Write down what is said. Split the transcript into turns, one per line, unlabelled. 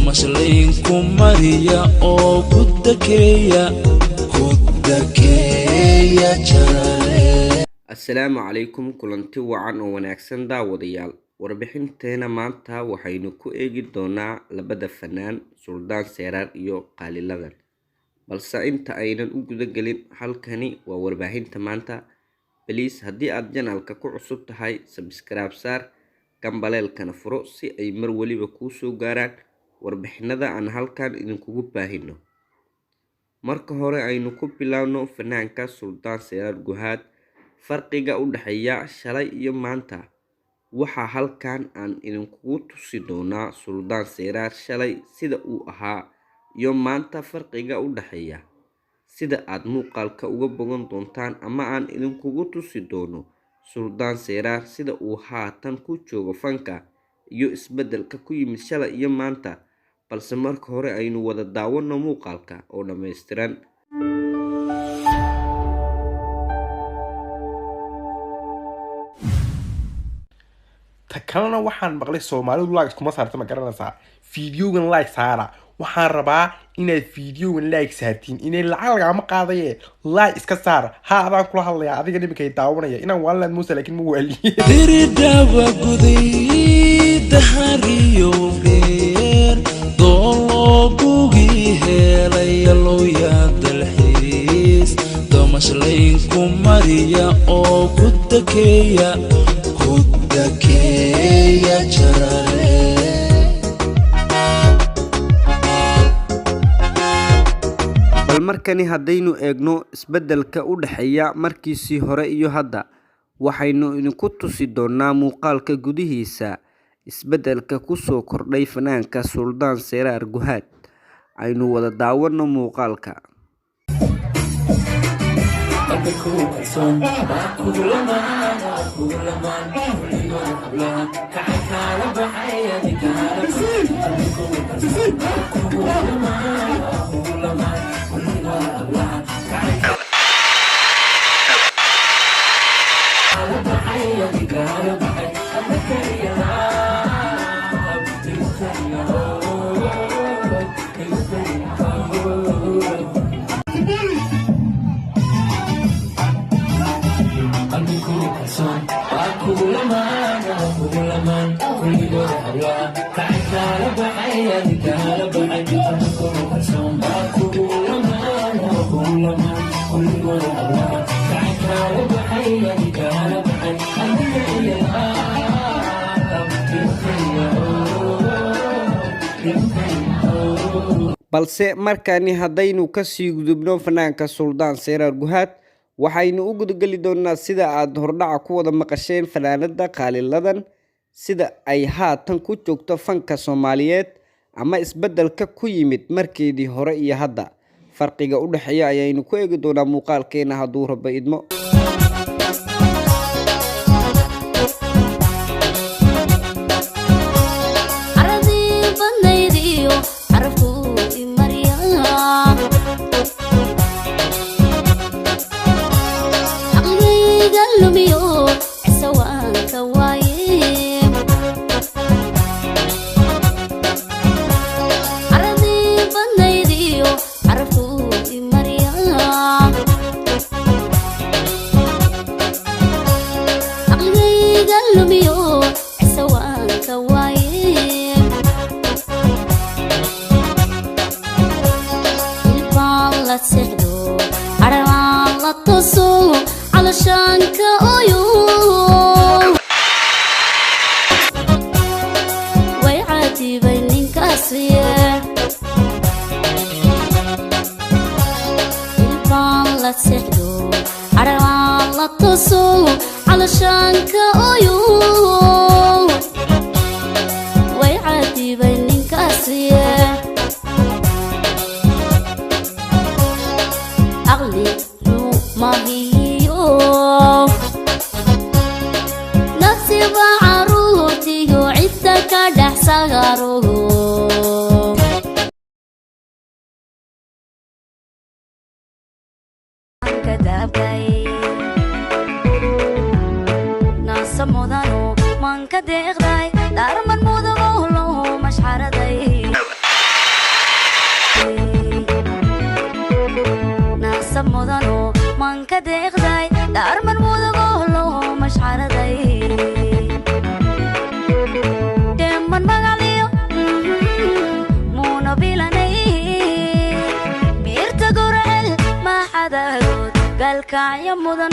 domashlinku mariya oo kudakeeya jarale.
Assalaamu calaykum kulanti wacan oo wanaagsan daawadayaal. Warbixinteena maanta waxaynu ku eegi doonaa labada fanaan Suldaan Seraar iyo Qaali Ladan. balse inta aynan u guda gelin halkani waa warbaahinta maanta. Please haddii aad channelka ku cusub tahay subscribe saar gambaleelkana furo si ay mar waliba kuu soo gaaraan warbixinada aan halkan idinkugu baahino. Marka hore aynu ku bilaawno fanaanka Suldaan Seraar Guhaad. Farqiga u dhaxeeya shalay iyo maanta waxa halkan aan idinkugu tusi doonaa Suldaan Seraar shalay sida uu ahaa iyo maanta farqiga u dhaxeeya, sida aad muuqaalka uga bogan doontaan ama aan idinkugu tusi doono Suldaan Seraar sida uu haatan ku joogo fanka iyo isbedelka ku yimid shalay iyo maanta. balse marka hore aynu wada daawano muuqaalka oo dhameystiran.
takalana waxaan maqlay Soomaalidu like kuma saarta ma garanaysaa fiidiyogan like saara. waxaan rabaa inaad fiidiyogan like saartiin inay lacag lagama qaadaye like iska saar. ha adaan kula hadlaya adiga nimikay daawanaya inaan waalaad muusa laakiin ma waaliye
diridaba guday dahariyo beer dologugi helay looya dalxiis domashlinku mariya oo kudakeeya jarale.
bal markani haddaynu eegno isbedelka u dhaxeeya markiisii hore iyo hadda, waxaynu idinku tusi doonaa muuqaalka gudihiisa isbedelka ku soo kordhay fanaanka Suldaan Seraar Guhaad. aynu wada daawano muuqaalka. balse markani haddaynu kasii gudubno fanaanka Suldaan Seraar Guhaad, waxaynu u gudageli doonaa sida aad hordhaca ku wada maqasheen fanaanada Qaali Ladan sida ay haatan ku joogto fanka Soomaaliyeed ama isbedelka ku yimid markeedii hore iyo hadda. farqiga u dhaxeeya ayaynu ku eegi doonaa muuqaalkeena hadduu Rabbi idmo.
masab mudano man ka deeqday darman mudago loo masharaday deman magaliyo muno bilanay mirta gorel ma xadarood galka ya mudan